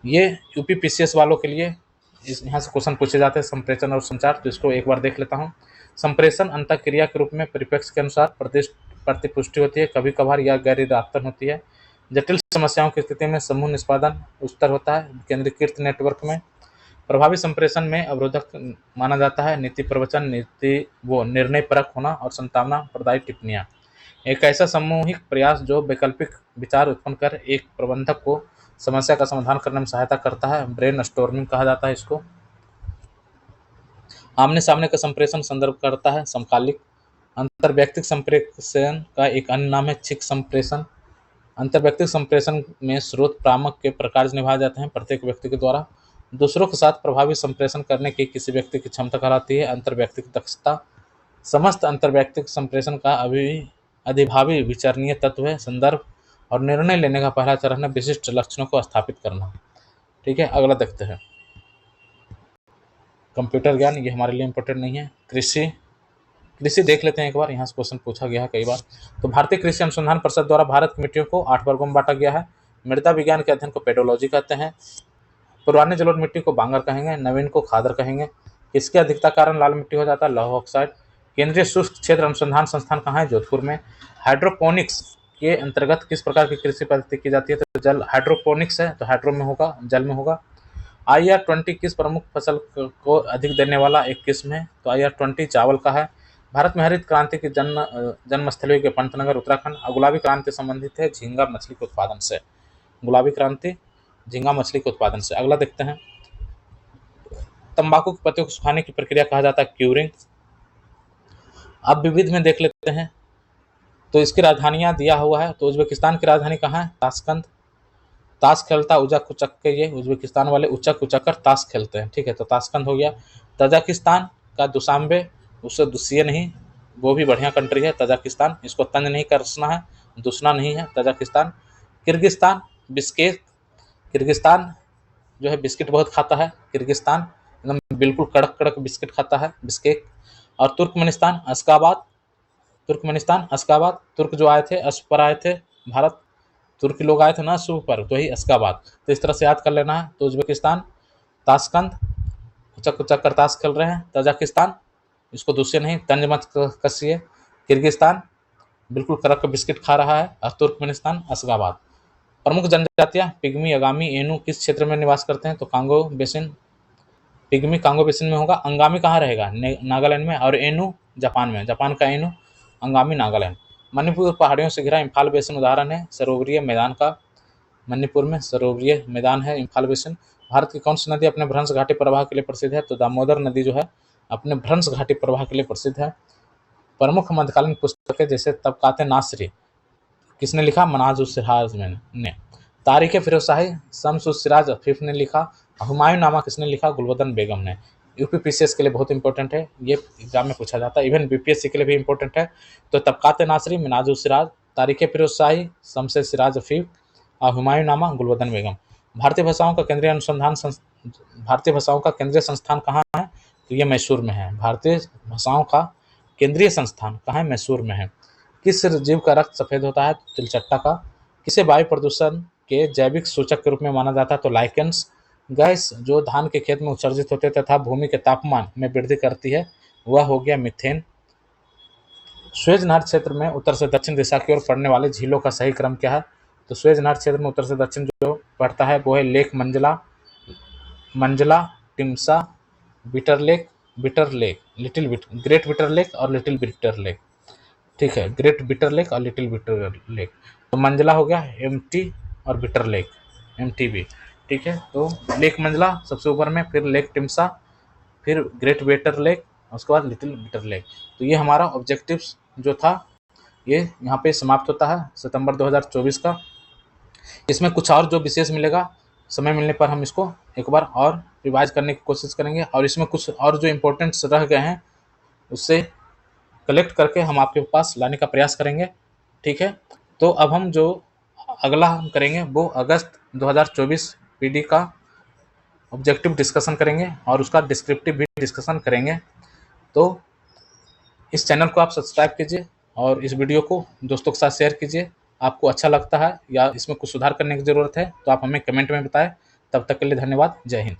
ये यूपीपीसीएस वालों के लिए यहाँ से क्वेश्चन पूछे जाते हैं, संप्रेषण और संचार। तो इसको एक बार देख लेता हूँ। संप्रेषण अंतःक्रिया के रूप में परिप्रेक्ष्य के अनुसार प्रतिपुष्टि होती है, कभी कभार यह गैर इरादतन होती है। जटिल समस्याओं की स्थिति में समूह निष्पादन उच्चतर होता है केंद्रीकृत नेटवर्क में। प्रभावी संप्रेषण में अवरोधक माना जाता है नीति प्रवचन, निर्णय परक होना और संभावना प्रदायी टिप्पणियां। एक ऐसा सामूहिक प्रयास जो वैकल्पिक विचार उत्पन्न कर एक प्रबंधक को समस्या का समाधान करने में सहायता करता है, ब्रेन स्टॉर्मिंग कहा जाता है इसको। आमने सामने का संप्रेषण संदर्भ करता है समकालिक। अंतर्व्यक्तिक संप्रेषण का एक अन्य नाम है छिक संप्रेषण। अंतर्व्यक्तिक संप्रेषण में स्रोत प्रापक के प्रकार निभाए जाते हैं प्रत्येक व्यक्ति के द्वारा दूसरों के साथ प्रभावी संप्रेषण करने की किसी व्यक्ति की क्षमता कहलाती है अंतर्व्यक्तिक दक्षता। समस्त अंतर्व्यक्तिक संप्रेषण का अधिभावी विचारणीय तत्व है संदर्भ और निर्णय लेने का पहला चरण है विशिष्ट लक्षणों को स्थापित करना। ठीक है, अगला देखते हैं। कंप्यूटर ज्ञान ये हमारे लिए इंपॉर्टेंट नहीं है। कृषि देख लेते हैं एक बार, यहाँ से क्वेश्चन पूछा गया है कई बार। तो भारतीय कृषि अनुसंधान परिषद द्वारा भारत की मिट्टियों को 8 वर्गों में बांटा गया है। मृदा विज्ञान के अध्ययन को पेडोलॉजी कहते हैं। पुराने जलोढ़ मिट्टी को बांगर कहेंगे, नवीन को खादर कहेंगे। इसके अधिकता कारण लाल मिट्टी हो जाता है, लौह ऑक्साइड। केंद्रीय शुष्क क्षेत्र अनुसंधान संस्थान कहाँ है? जोधपुर में। हाइड्रोपोनिक्स के अंतर्गत किस प्रकार की कृषि पद्धति की जाती है? तो जल हाइड्रोपोनिक्स है तो हाइड्रो में होगा, जल में होगा। IR-20 किस प्रमुख फसल को अधिक देने वाला एक किस्म है? तो IR-20 चावल का है। भारत में हरित क्रांति की जन्मस्थली के पंतनगर उत्तराखंड। गुलाबी क्रांति संबंधित है झींगा मछली के उत्पादन से। गुलाबी क्रांति झींगा मछली के उत्पादन से। अगला देखते हैं। तंबाकू की पत्तियों को सुखाने की प्रक्रिया कहा जाता है क्यूरिंग। अब विविध में देख लेते हैं। तो इसकी राजधानियां दिया हुआ है। तो उज्बेकिस्तान की राजधानी कहाँ है? ताशकंद। ताश खेलता उचक उचक के, ये उज्बेकिस्तान वाले उचक उचक कर ताश खेलते हैं। ठीक है, तो ताशकंद हो गया। तजाकिस्तान का दुशांबे, उससे दुसिये नहीं, वो भी बढ़िया कंट्री है तजाकिस्तान। इसको तंज नहीं कसना है, दुसना नहीं है तजाकिस्तान। Kyrgyzstan Bishkek. किर्गिस्तान जो है बिस्किट बहुत खाता है। किर्गिस्तान एकदम बिल्कुल कड़क कड़क बिस्किट खाता है, बिस्केक। और तुर्कमेनिस्तान अशगाबाद। तुर्कमेनिस्तान अशगाबाद, तुर्क जो आए थे अश्व पर आए थे भारत, तुर्की लोग आए थे ना अश्व पर, तो वही अशगाबाद। तो इस तरह से याद कर लेना है। तो उज्बेकिस्तान ताशकंद उचक उचक कर ताश खेल रहे हैं। तजाकिस्तान इसको दूसरे नहीं, तंज मत कसिए। किर्गिस्तान बिल्कुल कड़क बिस्किट खा रहा है। और तुर्कमेनिस्तान अशगाबाद। प्रमुख जनजातियां पिग्मी, अगामी, एनू किस क्षेत्र में निवास करते हैं? तो Congo basin. Pygmy Congo basin में होगा। अंगामी कहाँ रहेगा? नागालैंड में। और एनू जापान में। जापान का एनू, अंगामी नागालैंड। मणिपुर पहाड़ियों से घिरा इम्फाल बेसिन उदाहरण है सरोवरीय मैदान का। मणिपुर में सरोवरीय मैदान है इम्फाल बेसिन। भारत की कौन सी नदी अपने भ्रंश घाटी प्रवाह के लिए प्रसिद्ध है? तो दामोदर नदी जो है अपने भ्रंश घाटी प्रवाह के लिए प्रसिद्ध है। प्रमुख मध्यकालीन पुस्तकें जैसे तबकाते नासरी किसने लिखा? मनाज-उस-सिराज ने। तारीख फिरोजशाही शम्स-उस-सिराज अफीफ ने लिखा। हुमायूं नामा किसने लिखा? गुलबदन बेगम ने। यूपीपीसीएस के लिए बहुत इंपॉर्टेंट है, ये एग्जाम में पूछा जाता है। इवन बीपीएससी के लिए भी इंपॉर्टेंट है। तो तबकात नासरी, मिनाजुल सिराज, तारीख फिरोज शाही, शमसे सिराज रफीक और हुमायूं नामा, गुलबदन बेगम। भारतीय भाषाओं का केंद्रीय भारतीय भाषाओं का केंद्रीय संस्थान कहाँ है? तो ये मैसूर में है। भारतीय भाषाओं का केंद्रीय संस्थान कहाँ है? मैसूर में है। किस जीव का रक्त सफेद होता है? तिलचट्टा का। किसे वायु प्रदूषण के जैविक सूचक के रूप में माना जाता है? तो लाइकेंस। गैस जो धान के खेत में उत्सर्जित होते तथा भूमि के तापमान में वृद्धि करती है वह हो गया मीथेन। स्वेज नहर क्षेत्र में उत्तर से दक्षिण दिशा की ओर पड़ने वाले झीलों का सही क्रम क्या है? तो स्वेज नहर क्षेत्र में उत्तर से दक्षिण जो पड़ता है वो है lake Manzala, Timsah, bitter lake, little great bitter lake और लिटिल बिटर लेक। ठीक है, ग्रेट बिटर लेक और लिटिल बिटर लेक। तो मंजला हो गया एमटी और बिटर लेक एमटीबी। ठीक है, तो लेक मंजला सबसे ऊपर में, फिर लेक टिम्सा, फिर ग्रेट बिटर लेक, उसके बाद लिटिल बिटर लेक। तो ये हमारा ऑब्जेक्टिव्स जो था ये यहाँ पे समाप्त होता है सितंबर 2024 का। इसमें कुछ और जो विशेष मिलेगा, समय मिलने पर हम इसको एक बार और रिवाइज करने की कोशिश करेंगे, और इसमें कुछ और जो इम्पोर्टेंट्स रह गए हैं उससे कलेक्ट करके हम आपके पास लाने का प्रयास करेंगे। ठीक है, तो अब हम जो अगला हम करेंगे वो अगस्त 2024 पीडी का ऑब्जेक्टिव डिस्कशन करेंगे और उसका डिस्क्रिप्टिव भी डिस्कशन करेंगे। तो इस चैनल को आप सब्सक्राइब कीजिए और इस वीडियो को दोस्तों के साथ शेयर कीजिए। आपको अच्छा लगता है या इसमें कुछ सुधार करने की ज़रूरत है तो आप हमें कमेंट में बताएं। तब तक के लिए धन्यवाद। जय हिंद।